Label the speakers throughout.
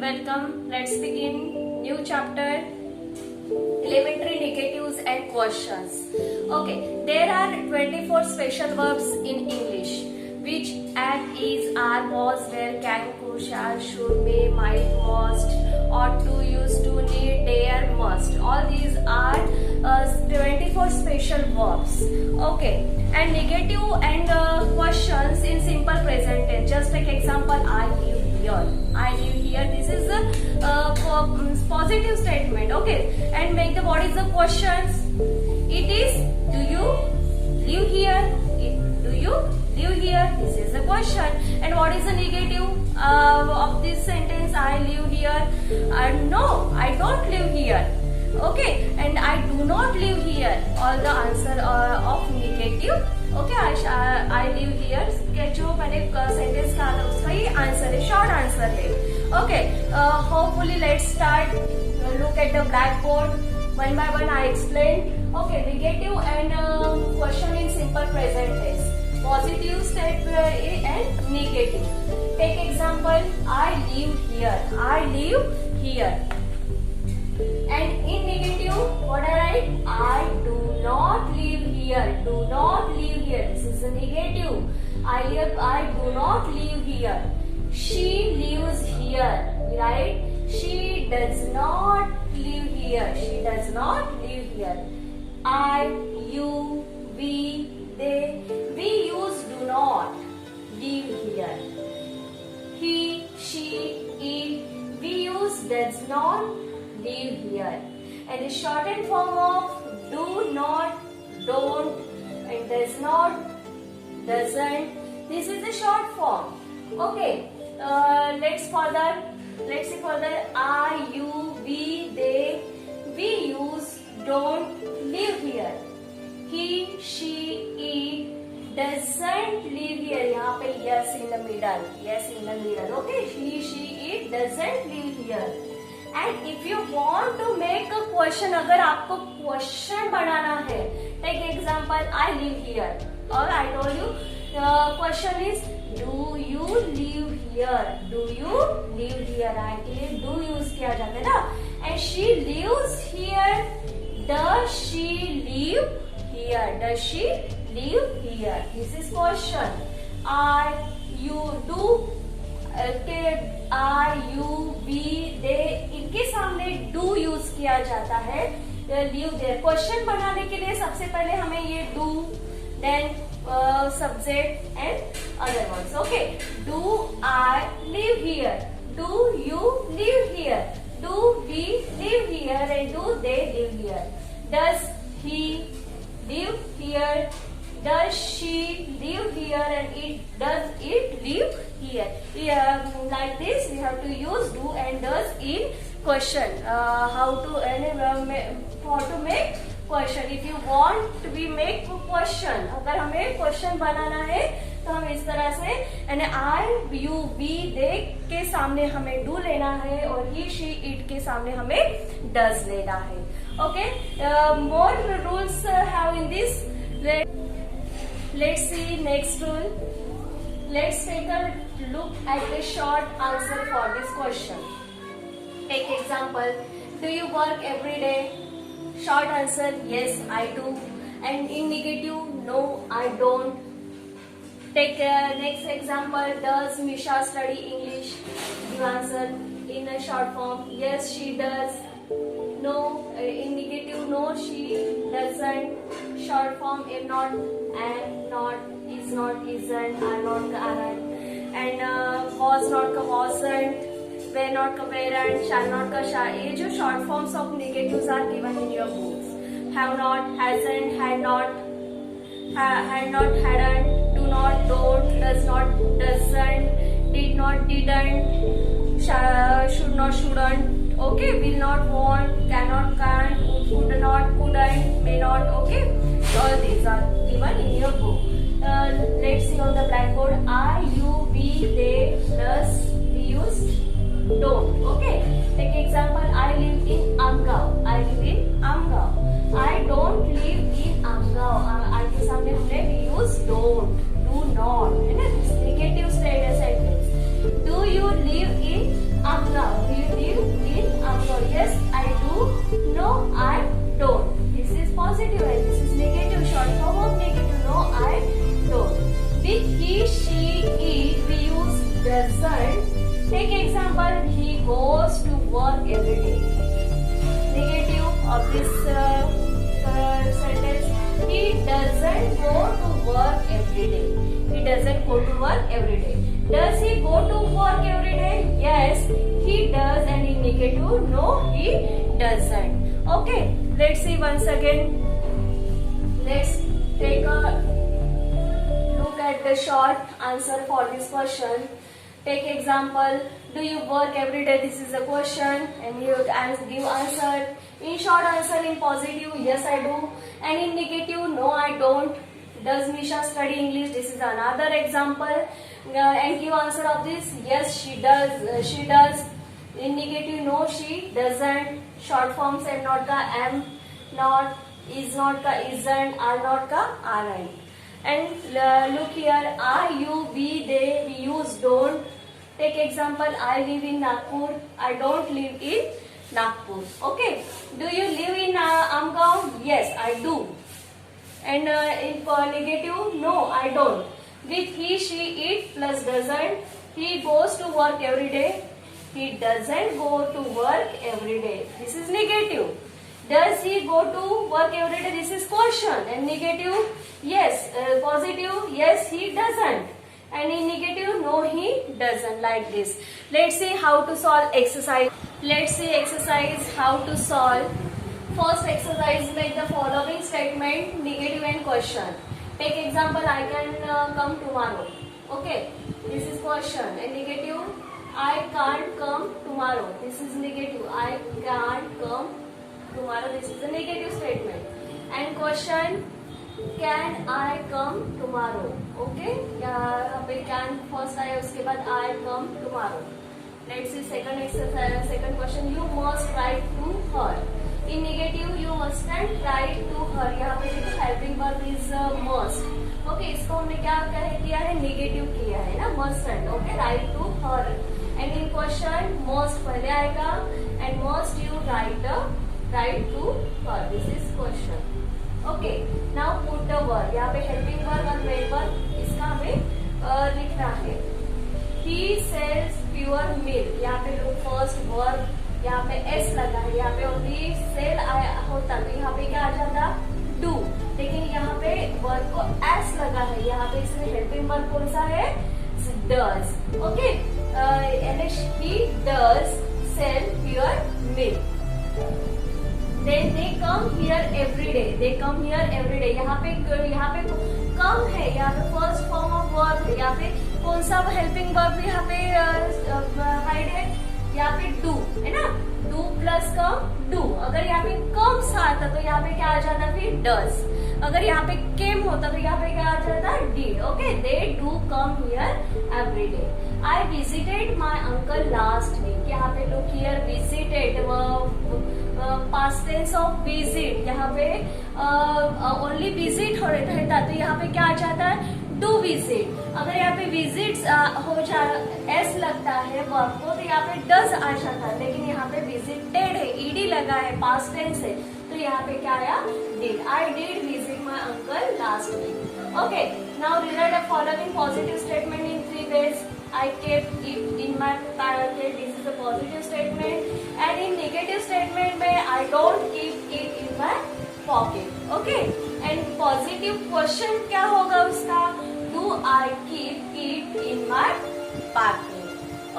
Speaker 1: welcome. Let's begin new chapter, elementary negatives and questions. Okay, there are 24 special verbs in English, which at, is, are, was, were, can, could, shall, should, may, might, must, ought to, used to, need, dare, must. All these are 24 special verbs. Okay, and negative and questions in simple present tense. Just take example, I live here. I live here. This is the positive statement. Okay, and make the what is the questions? It is, do you live here? Do you live here? This is the question. And what is the negative of this sentence? I live here. No, I don't live here. Okay, and I do not live here. All the answer of negative. Okay, I live here. के जो मैंने sentence कहा था उसका ये answer है, short answer है. Okay, hopefully let's start. Look at the blackboard. One by one I explain. Okay, negative and question in simple present tense. Positive statement and negative. Take example, I live here. I live here. And in negative, what I write? I do not live here. Do not live here. This is a negative. I do not live here. She lives here. Right? She does not live here. She does not live here. I, you, we, they. We use do not live here. He, she, it. We use does not live here. And the shortened form of do not, don't, and does not, doesn't. This is the short form. Okay. Let's see further. I, you, we, they. We use don't live here. He, she, it doesn't live here. यहाँ पे yes in the middle. Yes in the middle. Okay. He, she, it doesn't live here. And if you want to make a question, अगर आपको question बनाना है, take example, I live here. Or I told you, question is, do you live here? Do you live here? I के लिए do use किया जाता है ना. And she lives here. Does she live here? Does she live here? This is question. I, you, do. I, you, we, they, इनके सामने do use किया जाता है. Live there. Question बनाने के लिए सबसे पहले हमें ये do, then subject and other ones. Okay. Do I live here? Do you live here? Do we live here? And do they live here? Does he live here? Does she live here? And does it live here? Like this we have to use do and does in question. How to make question. If you want to be make question, अगर हमें question बनाना है तो हम इस तरह से यानी I, you, we, they के सामने हमें do लेना है और he, she, it के सामने हमें does लेना है. Okay, more rules have in this. Let's see next rule. Let's take a look at the short answer for this question. Take example, do you work every day? Short answer, yes, I do. And in negative, no, I don't. Take next example, does Misha study English? You answer in a short form, yes, she does. No, in negative, no, she doesn't. Short form, am not, am not, is not, isn't, are not, aren't. And was not, wasn't. Were not ka weren't, shall not ka shall. ये जो short forms of negatives are given in your books. Have not, hasn't, had not, hadn't, do not, don't, does not, doesn't, did not, didn't, should not, shouldn't. Okay, will not, won't, cannot, can't, could not, couldn't, may not. Okay, all these are given in your book. Let's see on the blackboard. I, you, we, they, does, we use, don't. Okay, take example, I live in Amgaon. I live in Amgaon. I don't live in Amgaon. I के सामने हमने we use don't, do not. है ना? Negative sentence. Do you live in Amgaon? Do you doesn't. Take example, he goes to work every day. Negative of this sentence, he doesn't go to work every day. He doesn't go to work every day. Does he go to work every day? Yes, he does. And in negative, no, he doesn't. Okay, let's see once again. Let's take a look at the short answer for this question. Take example, do you work every day? This is a question and you give answer. In short answer, in positive, yes I do. And in negative, no I don't. Does Nisha study English? This is another example. And give answer of this, yes she does. She does. In negative, no she doesn't. Short forms and not ka am, not, is not ka isn't, are not ka aren't. And look here, are, you, we, they, we use don't. Take example, I live in Nagpur. I don't live in Nagpur. Okay. Do you live in Amgaon? Yes, I do. And in negative, no, I don't. With he, she, it plus doesn't. He goes to work every day. He doesn't go to work every day. This is negative. Does he go to work every day? This is question. And negative, yes. Positive, yes, he doesn't. And in negative, no, he doesn't. Like this. Let's see how to solve exercise. Let's see exercise how to solve. First exercise, make the following statement, negative and question. Take example, I can come tomorrow. Okay, this is question. And negative, I can't come tomorrow. This is negative. I can't come tomorrow. This is a negative statement. And question, can I come tomorrow? Okay, यहाँ पे can first आया, उसके बाद I come tomorrow. Let's see second exercise. Second question, you must write to her. In negative, you mustn't write to her. यहाँ पे देखो helping verb is must. Okay, इसको हमने क्या किया है? Negative किया है ना, mustn't. Okay, write to her. And in question, must पहले आएगा and must you write to her. This is question. Okay, now put the verb. यहाँ पे helping verb और main verb इसका हमें लिखना है. He sells pure milk. यहाँ पे लोग first verb, यहाँ पे s लगा है. यहाँ पे only sell आया होता तो यहाँ पे क्या आ जाता? Do. लेकिन यहाँ पे verb को s लगा है. यहाँ पे इसमें helping verb कौन सा है? Does. Okay. And he does sell pure milk. Then they come here every day. They come here every day. यहाँ पे come है. यहाँ पे first form of verb है. यहाँ पे कौन सा helping verb यहाँ पे hide है? यहाँ पे do है ना? Do plus come do. अगर यहाँ पे come साथ था तो यहाँ पे क्या आ जाता फिर does. अगर यहाँ पे came होता तो यहाँ पे क्या आ जाता did. Okay, they do come here every day. I visited my uncle last week. यहाँ पे look here visited past tense of visit. यहाँ पे only visit हो रहता तो यहाँ पे क्या आ जाता है do visit. अगर यहाँ पे visits हो जा s लगता है वर्ब को तो यहाँ पे does आ जाता है. लेकिन यहाँ पे visited है, ed लगा है, past tense है तो यहाँ पे क्या आया did. I did visit my uncle last week. Okay, now rewrite the following positive statement in 3 ways. I kept it in my pocket. This is a positive statement. And in negative statement में I don't keep it in my pocket. Okay. And positive question क्या होगा उसका? Do I keep it in my pocket?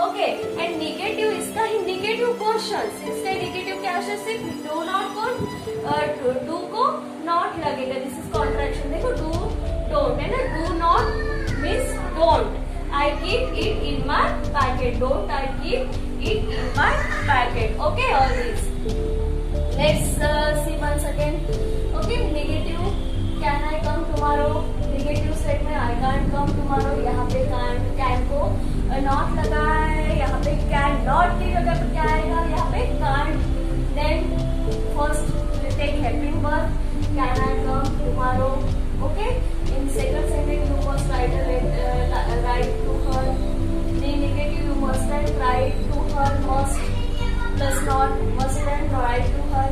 Speaker 1: Okay. And negative इसका ही negative question. इसका negative क्या है? सिर्फ do not को do को not लगेगा. This is contraction. देखो do don't है ना? Do not means don't. I keep it in my packet. Don't I keep it in my packet. Okay, all this. Let's see once again. Okay, negative. Can I come tomorrow? Negative statement. I can't come tomorrow. यहाँ पे can को not लगा है. यहाँ पे can not की जगह पे क्या आएगा? यहाँ पे can't. Then first take helping verb. Can I come tomorrow? Okay. In second sentence, you must write to her. In negative, you mustn't write to her. Must plus not. Mustn't write to her.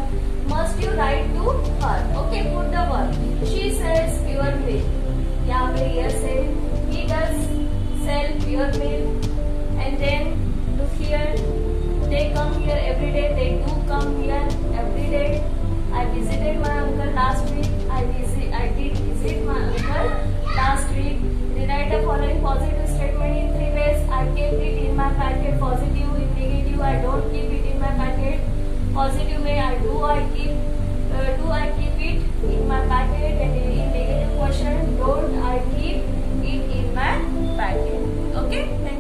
Speaker 1: Must you write to her? Okay, put the verb. She sells pure milk. यहाँ पे yes है. He does sell pure milk. And then look here, they come here every day, they do come here every day. I visited my uncle last week. I did visit my uncle last week. Rewrite the following positive statement in 3 ways. I kept it in my packet. Positive. In negative, I don't keep it in my packet. Positive में do I keep it in my packet, and in negative question, don't I keep it in my packet. Okay.